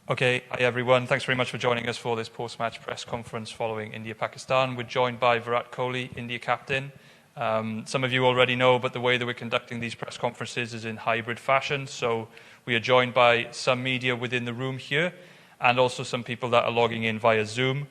Okay, hi everyone. Thanks very much for joining us for this post-match press conference following India-Pakistan. We're joined by Virat Kohli, India captain. Some of you already know, but the way that we're conducting these press conferences is in hybrid fashion. So we are joined by some media within the room here and also some people that are logging in via Zoom.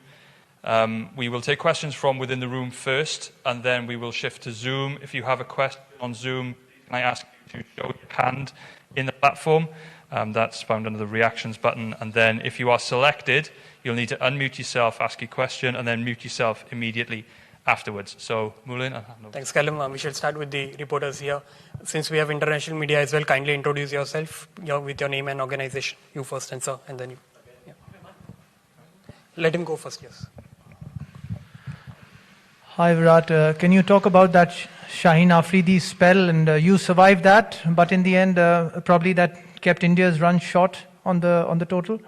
We will take questions from within the room first, and then we will shift to Zoom. If you have a question on Zoom, I ask you to show your hand in the platform. That's found under the reactions button. And then if you are selected, you'll need to unmute yourself, ask your question, and then mute yourself immediately afterwards. So, Moulin. Thanks, Callum. We shall start with the reporters here. Since we have international media as well, kindly introduce yourself with your name and organization. You first, and sir, and then you. Yeah. Let him go first, yes. Hi, Virat. Can you talk about that Shaheen Afridi spell? And you survived that, but in the end, probably that kept India's run short on the total.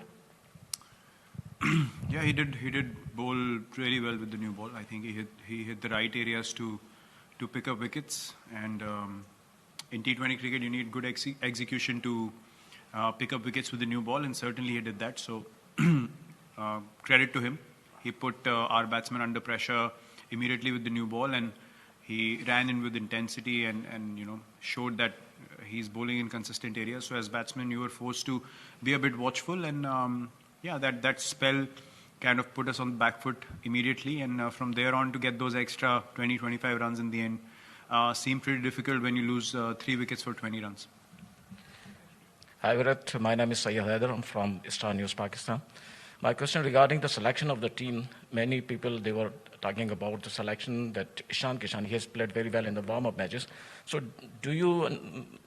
Yeah, he did bowl really well with the new ball. I think he hit the right areas to pick up wickets. And in T20 cricket, you need good execution to pick up wickets with the new ball, and certainly he did that. So credit to him. He put our batsmen under pressure immediately with the new ball, and he ran in with intensity and showed that he's bowling in consistent areas. So as batsmen, you were forced to be a bit watchful, and that spell kind of put us on the back foot immediately. And from there on, to get those extra 20-25 runs in the end seemed pretty difficult when you lose 3 wickets for 20 runs. Hi Virat, my name is Syed Haider. I'm from Star News, Pakistan. My question regarding the selection of the team, many people, they were talking about the selection that Ishan Kishan, he has played very well in the warm-up matches. So do you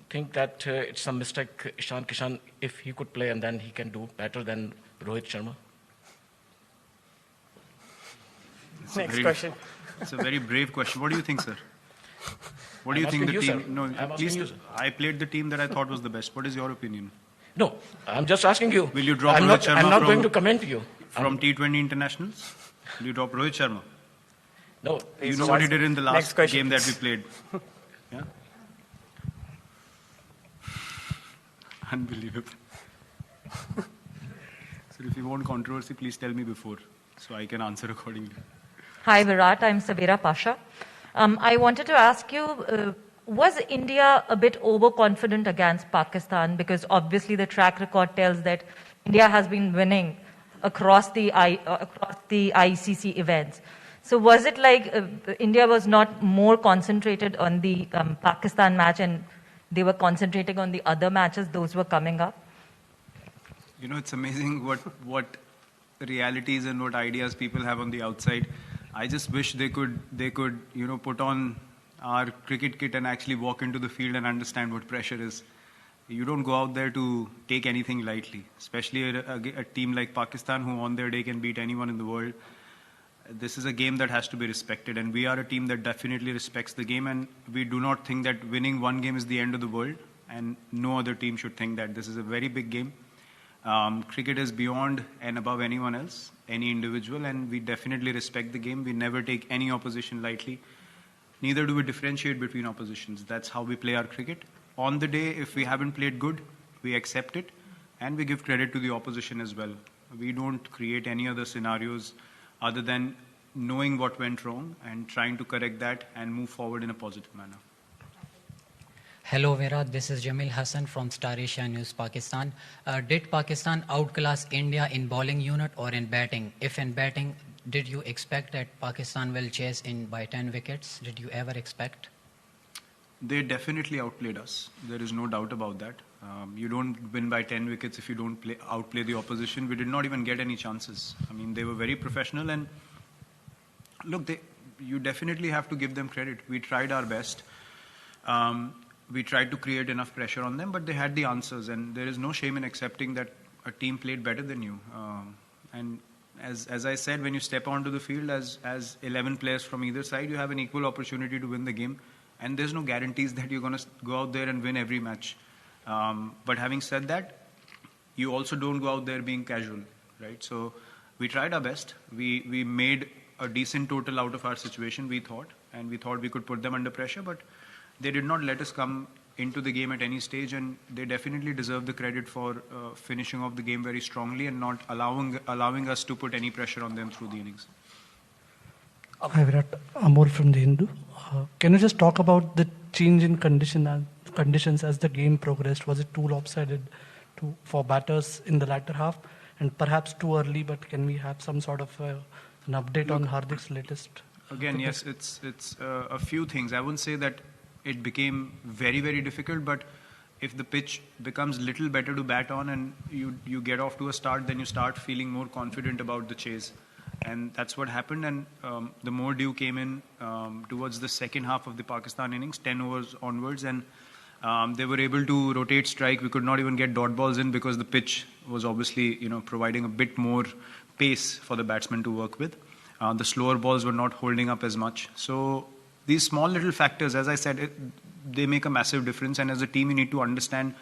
think that it's a mistake, Ishan Kishan, if he could play and then he can do better than Rohit Sharma? Next question. It's a very brave question. What do you think, sir? What do you think the team? Sir. No, please. I played the team that I thought was the best. What is your opinion? No, I'm just asking you. Will you drop I'm Rohit not, Sharma I'm not going to comment you. From T20 internationals? Will you drop Rohit Sharma? No. You know what he did in the last game that we played? Yeah? Unbelievable. So if you want controversy, please tell me before, so I can answer accordingly. Hi Virat, I'm Sabira Pasha. I wanted to ask you, was India a bit overconfident against Pakistan? Because obviously the track record tells that India has been winning across the ICC events. So was it like India was not more concentrated on the Pakistan match and they were concentrating on the other matches, those were coming up? You know, it's amazing what realities and what ideas people have on the outside. I just wish they could put on our cricket kit and actually walk into the field and understand what pressure is. You don't go out there to take anything lightly, especially a team like Pakistan, who on their day can beat anyone in the world. This is a game that has to be respected, and we are a team that definitely respects the game, and we do not think that winning one game is the end of the world, and no other team should think that. This is a very big game. Cricket is beyond and above anyone else, any individual, and we definitely respect the game. We never take any opposition lightly. Neither do we differentiate between oppositions. That's how we play our cricket. On the day, if we haven't played good, we accept it, and we give credit to the opposition as well. We don't create any other scenarios other than knowing what went wrong and trying to correct that and move forward in a positive manner. Hello Virat, this is Jamil Hassan from Star Asia News, Pakistan. Did Pakistan outclass India in bowling unit or in batting? If in batting, did you expect that Pakistan will chase in by 10 wickets? Did you ever expect? They definitely outplayed us. There is no doubt about that. You don't win by 10 wickets if you don't outplay the opposition. We did not even get any chances. I mean, they were very professional, and look, you definitely have to give them credit. We tried our best. We tried to create enough pressure on them, but they had the answers, and there is no shame in accepting that a team played better than you. And as I said, when you step onto the field as 11 players from either side, you have an equal opportunity to win the game, and there's no guarantees that you're going to go out there and win every match. But having said that, you also don't go out there being casual, right? So we tried our best. We made a decent total out of our situation, we thought, and we thought we could put them under pressure, but they did not let us come into the game at any stage, and they definitely deserve the credit for finishing off the game very strongly and not allowing us to put any pressure on them through the innings. Hi Virat, Amol from the Hindu. Can you just talk about the change in conditions as the game progressed? Was it too lopsided for batters in the latter half, and perhaps too early? But can we have some sort of an update on Hardik's latest? Again, yes, it's a few things. I wouldn't say that it became very, very difficult, but if the pitch becomes little better to bat on and you get off to a start, then you start feeling more confident about the chase. And that's what happened. And the more dew came in towards the second half of the Pakistan innings, 10 overs onwards, and they were able to rotate strike. We could not even get dot balls in because the pitch was obviously, providing a bit more pace for the batsmen to work with. The slower balls were not holding up as much. So these small little factors, as I said, they make a massive difference. And as a team, you need to understand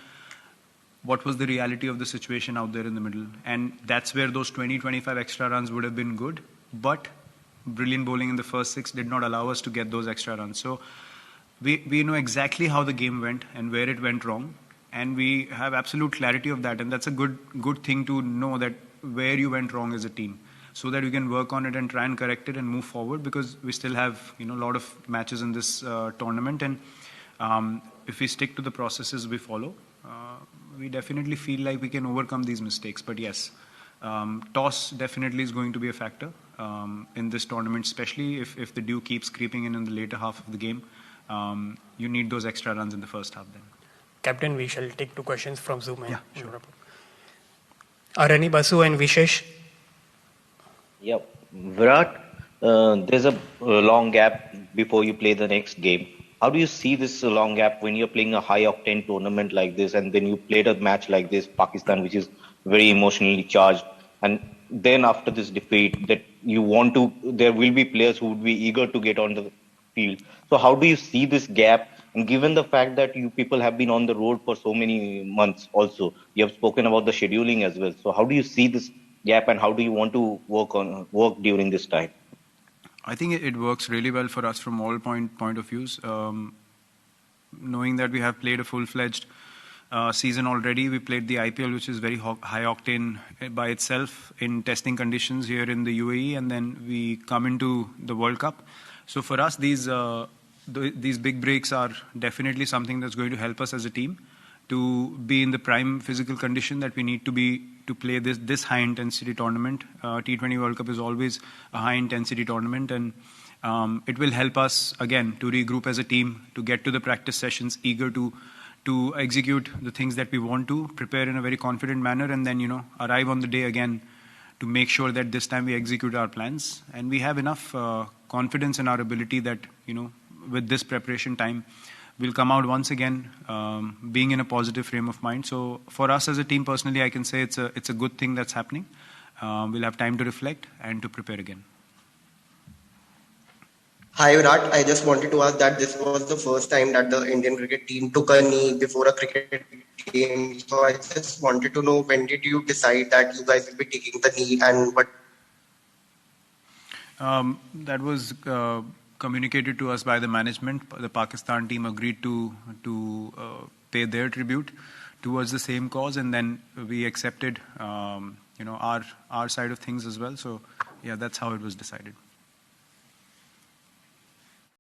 what was the reality of the situation out there in the middle. And that's where those 20-25 extra runs would have been good. But brilliant bowling in the first 6 did not allow us to get those extra runs. So we know exactly how the game went and where it went wrong. And we have absolute clarity of that. And that's a good thing to know, that where you went wrong as a team, so that we can work on it and try and correct it and move forward, because we still have a lot of matches in this tournament. And if we stick to the processes we follow, we definitely feel like we can overcome these mistakes. But yes, toss definitely is going to be a factor in this tournament, especially if the dew keeps creeping in the later half of the game. You need those extra runs in the first half then. Captain, we shall take 2 questions from Zoom. Yeah, sure. Arani, Basu and Vishesh. Yeah, Virat, there's a long gap before you play the next game. How do you see this long gap when you're playing a high-octane tournament like this, and then you played a match like this, Pakistan, which is very emotionally charged, and then after this defeat, that there will be players who would be eager to get on the field. So how do you see this gap? And given the fact that you people have been on the road for so many months also, you have spoken about the scheduling as well. So how do you see this gap, and how do you want to work during this time? I think it works really well for us from all point of views. Knowing that we have played a full-fledged season already, we played the IPL, which is very high octane by itself in testing conditions here in the UAE, and then we come into the World Cup. So for us, these big breaks are definitely something that's going to help us as a team to be in the prime physical condition that we need to be to play this high intensity tournament. T20 World Cup is always a high intensity tournament, and it will help us again to regroup as a team, to get to the practice sessions eager to execute the things that we want to, prepare in a very confident manner, and then arrive on the day again to make sure that this time we execute our plans. And we have enough confidence in our ability that with this preparation time, we'll come out once again being in a positive frame of mind. So for us as a team, personally, I can say it's a good thing that's happening. We'll have time to reflect and to prepare again. Hi Virat, I just wanted to ask that this was the first time that the Indian cricket team took a knee before a cricket game. So I just wanted to know, when did you decide that you guys will be taking the knee, and what? That was communicated to us by the management. The Pakistan team agreed to pay their tribute towards the same cause, and then we accepted our side of things as well. So yeah, that's how it was decided.